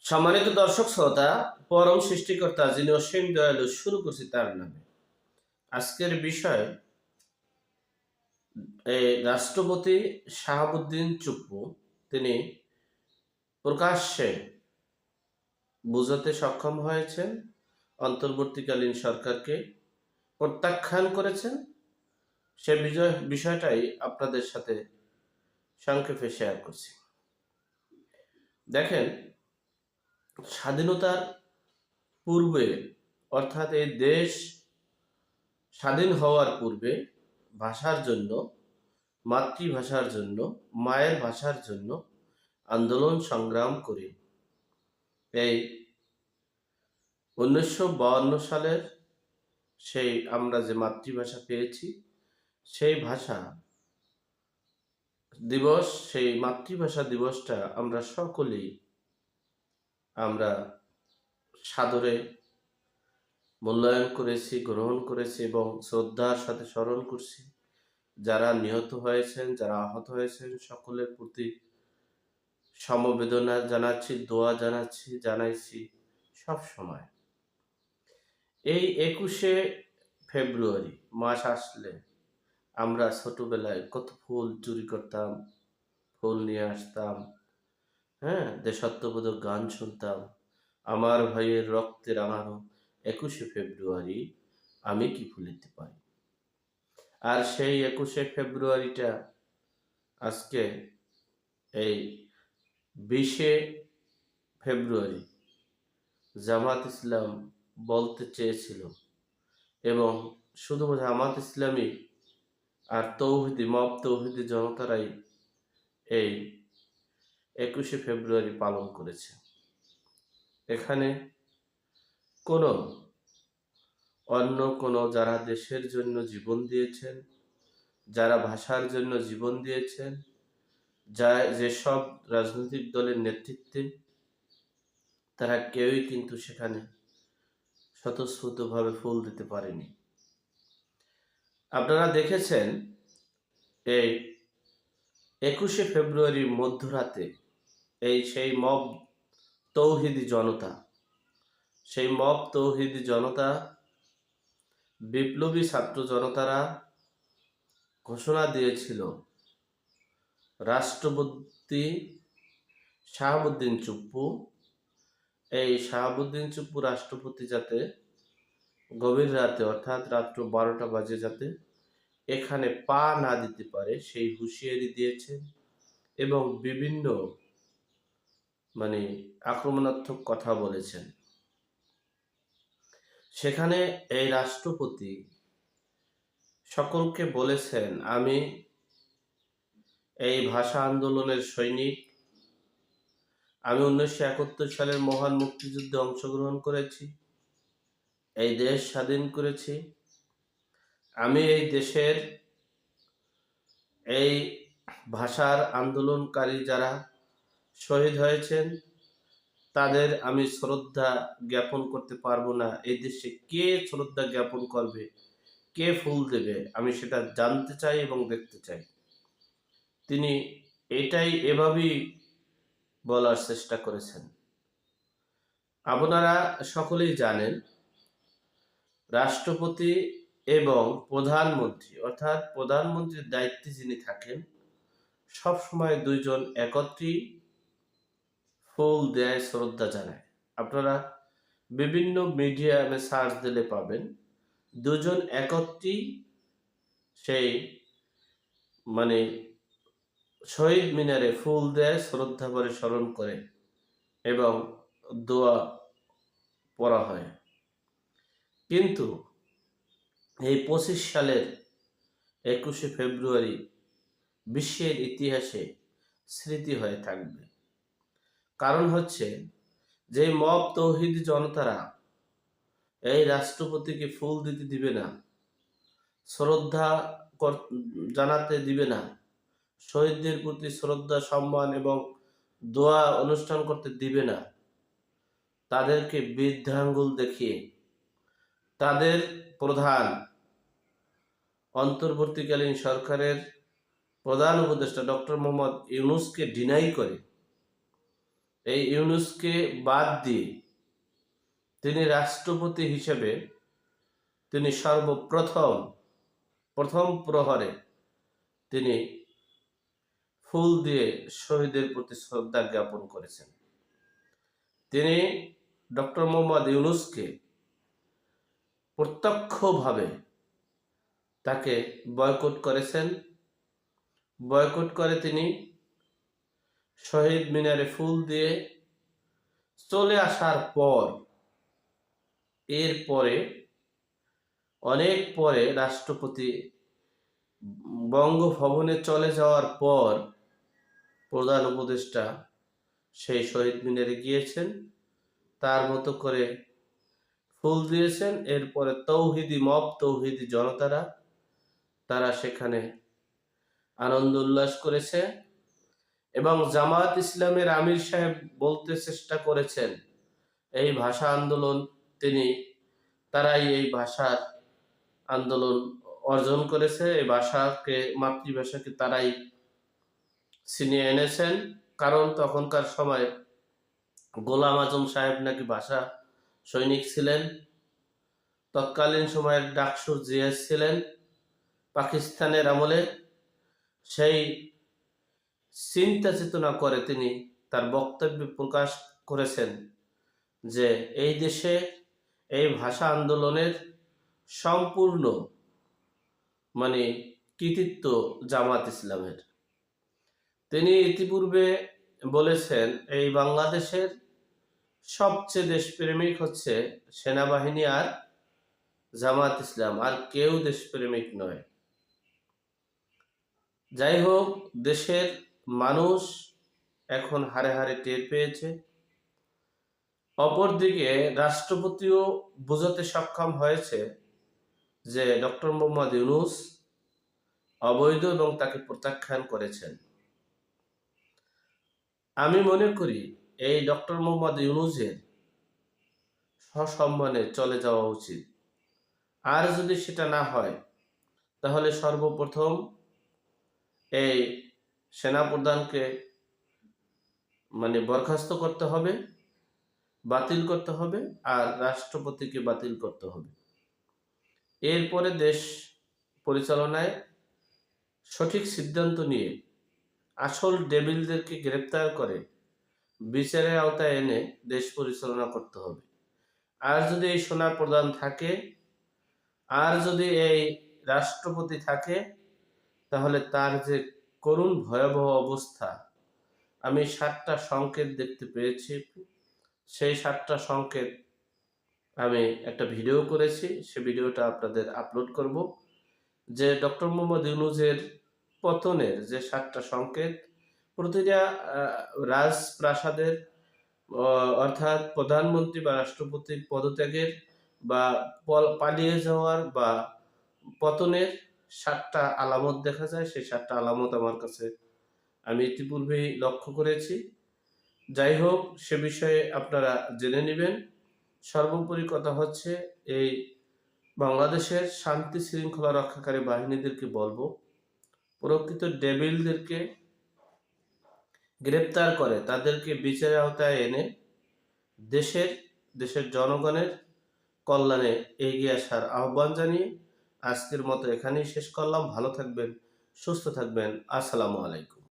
সম্মানিত দর্শক শ্রোতা, পরম সৃষ্টিকর্তা যিনি অসীম দয়ালু, শুরু করছি তার নামে। আজকের বিষয় রাষ্ট্রপতি শাহাবুদ্দিন চুপ্পু তিনি প্রকাশ্যে বুঝাতে সক্ষম হয়েছেন, অন্তর্বর্তীকালীন সরকারকে প্রত্যাখ্যান করেছেন। সে বিষয়টাই আপনাদের সাথে সংক্ষেপে শেয়ার করছি। দেখেন, স্বাধীনতার পূর্বে অর্থাৎ এই দেশ স্বাধীন হওয়ার পূর্বে ভাষার জন্য, মাতৃভাষার জন্য, মায়ের ভাষার জন্য আন্দোলন সংগ্রাম করে এই 1952 সালের সেই আমরা যে মাতৃভাষা পেয়েছি, সেই ভাষা দিবস, সেই মাতৃভাষা দিবসটা আমরা সকলেই আমরা সাদরে মূল্যায়ন করেছি, গ্রহণ করেছি এবং শ্রদ্ধার সাথে স্মরণ করছি। যারা নিহত হয়েছেন, যারা আহত হয়েছেন, সকলের প্রতি সমবেদনা জানাচ্ছি, দোয়া জানাইছি সব সময়। এই 21শে ফেব্রুয়ারি মাস আসলে আমরা ছোটবেলায় কত ফুল চুরি করতাম, ফুল নিয়ে আসতাম, হ্যাঁ, দেশাত্মবোধক গান শুনতাম। আমার ভাইয়ের রক্তে রাঙানো 21শে ফেব্রুয়ারি আমি কি ভুলিতে পারি। আর সেই 21শে ফেব্রুয়ারিটা আজকে এই 20শে ফেব্রুয়ারি জামাত ইসলাম বলতে চেয়েছিল, এবং শুধু জামাত ইসলামী আর তৌহিদি জনতারাই এই 21শে ফেব্রুয়ারি পালন করেছে। এখানে কোনো অন্য কোনো যারা দেশের জন্য জীবন দিয়েছেন, যারা ভাষার জন্য জীবন দিয়েছেন, যেসব রাজনৈতিক দলের নেতৃত্বে, তারা কেউই কিন্তু সেখানে স্বতঃস্ফূর্তভাবে ফুল দিতে পারেনি। আপনারা দেখেছেন এই 21শে ফেব্রুয়ারির মধ্যরাতে সেই মব তৌহিদি জনতা, বিপ্লবী ছাত্র জনতারা ঘোষণা দিয়েছিল রাষ্ট্রপতি শাহাবুদ্দিন চুপ্পু রাষ্ট্রপতি যাতে গভীর রাতে অর্থাৎ রাত্র 12টা বাজে যাতে এখানে পা না দিতে পারে সেই হুঁশিয়ারি দিয়েছেন, এবং বিভিন্ন আক্রমণাত্মক কথা বলেছেন। সেখানে এই রাষ্ট্রপতি সকলকে বলেছেন, আমি এই ভাষা আন্দোলনের সৈনিক, আমি 1971 সালের মহান মুক্তিযুদ্ধে অংশগ্রহণ করেছি, এই দেশ স্বাধীন করেছি, আমি এই দেশের এই ভাষার আন্দোলনকারী যারা শহীদ হয়েছেন তাদের আমি শ্রদ্ধা জ্ঞাপন করতে পারবো না। এই দেশে কে শ্রদ্ধা জ্ঞাপন করবে, কে ফুল দেবে, আমি সেটা জানতে চাই এবং দেখতে চাই। তিনি এভাবেই বলার চেষ্টা করেছেন। আপনারা সকলেই জানেন, রাষ্ট্রপতি এবং প্রধানমন্ত্রী অর্থাৎ প্রধানমন্ত্রীর দায়িত্বে যিনি থাকেন, সবসময় দুইজন একত্রেই ফুল দেয়, শ্রদ্ধা জানায়। আপনারা বিভিন্ন মিডিয়ামে সার্চ দিলে পাবেন, দুজন একত্রেই সেই শহীদ মিনারে ফুল দেয়, শ্রদ্ধা করে স্মরণ করে এবং দোয়া পড়া হয়। কিন্তু এই 25 সালের 21শে ফেব্রুয়ারি বিশ্বের ইতিহাসে স্মৃতি হয়ে থাকবে। কারণ হচ্ছে যে মব তৌহিদি জনতারা এই রাষ্ট্রপতিকে ফুল দিতে দিবে না, শ্রদ্ধা জানাতে দিবে না, শহীদদের প্রতি শ্রদ্ধা সম্মান এবং দোয়া অনুষ্ঠান করতে দিবে না, তাদেরকে বৃদ্ধাঙ্গুল দেখিয়ে তাদের প্রধান অন্তর্বর্তীকালীন সরকারের প্রধান উপদেষ্টা ডক্টর মোহাম্মদ ইউনূসকে ডিনাই করে এই ইউনূসকে বাদ দিয়ে তিনি রাষ্ট্রপতি হিসেবে তিনি প্রথম প্রহরে তিনি ফুল দিয়ে শহীদের প্রতি শ্রদ্ধা জ্ঞাপন করেছেন। তিনি ডক্টর মোহাম্মদ ইউনূসকে প্রত্যক্ষভাবে তাকে বয়কট করেছেন। বয়কট করে তিনি শহীদ মিনারে ফুল দিয়ে চলে আসার পর এরপরে অনেক পরে রাষ্ট্রপতি বঙ্গভবনে চলে যাওয়ার পর প্রধান উপদেষ্টা সেই শহীদ মিনারে গিয়েছেন, তার মতো করে ফুল দিয়েছেন। এরপরে তৌহিদি জনতারা তারা সেখানে আনন্দ উল্লাস করেছে এবং জামায়াত ইসলামের আমির সাহেব বলতে চেষ্টা করেছেন এই ভাষা আন্দোলন তারাই এই ভাষার আন্দোলন অর্জন করেছে, এই মাতৃভাষাকে তারাই ছিনিয়ে এনেছেন। কারণ তখনকার সময় গোলাম আজম সাহেব নাকি ভাষা সৈনিক ছিলেন, তৎকালীন সময়ের ডাকসু জিয়া ছিলেন পাকিস্তানের আমলে। সেই চিন্তা চেতনা করে তিনি তার বক্তব্যে প্রকাশ করেছেন যে এই দেশে এই ভাষা আন্দোলনের সম্পূর্ণ কৃতিত্ব জামাত ইসলামের। তিনি ইতিপূর্বে বলেছেন এই বাংলাদেশের সবচেয়ে দেশপ্রেমিক হচ্ছে সেনাবাহিনী আর জামাত ইসলাম, আর কেউ দেশপ্রেমিক নয়। যাই হোক, দেশের মানুষ এখন হারে হারে টের পেয়েছে। অপরদিকে রাষ্ট্রপতিও বোঝাতে সক্ষম হয়েছে যে ডক্টর মোহাম্মদ ইউনূস অবৈধ এবং তাকে প্রত্যাখ্যান করেছেন। আমি মনে করি এই ডক্টর মোহাম্মদ ইউনূসের সসম্মানে চলে যাওয়া উচিত। আর যদি সেটা না হয় তাহলে সর্বপ্রথম এই সেনাপ্রধানকে বরখাস্ত করতে হবে, বাতিল করতে হবে, আর রাষ্ট্রপতিকে বাতিল করতে হবে। এরপরে দেশ পরিচালনায় সঠিক সিদ্ধান্ত নিয়ে আসল ডেভিলদেরকে গ্রেপ্তার করে বিচারের আওতায় এনে দেশ পরিচালনা করতে হবে। আর যদি এই সেনা প্রধান থাকে, আর যদি এই রাষ্ট্রপতি থাকে, তাহলে তার যে করুণ ভয়াবহ অবস্থা, আমি 7টা সংকেত দেখতে পেয়েছি। সেই 7টা সংকেত আমি একটা ভিডিও করেছি, সে ভিডিওটা আপনাদের আপলোড করব। যে ডক্টর মোহাম্মদ ইউনূসের পতনের যে 7টা সংকেত, প্রতিটা রাজপ্রাসাদের অর্থাৎ প্রধানমন্ত্রী বা রাষ্ট্রপতির পদত্যাগের বা পালিয়ে যাওয়ার বা পতনের 7টা আলামত দেখা যায়। সেই 7টা আলামত আমার কাছে আমি ইতিপূর্বেই লক্ষ্য করেছি। যাই হোক, সে বিষয়ে আপনারা জেনে নেবেন। সর্বোপরি কথা হচ্ছে এই বাংলাদেশের শান্তি শৃঙ্খলা রক্ষাকারী বাহিনীদেরকে বলবো প্রকৃত ডেভিলদেরকে গ্রেপ্তার করে তাদেরকে বিচারের আওতায় এনে দেশের জনগণের কল্যাণে এগিয়ে আসার আহ্বান জানিয়ে আজকের মতো এখানেই শেষ করলাম। ভালো থাকবেন, সুস্থ থাকবেন। আসসালামু আলাইকুম।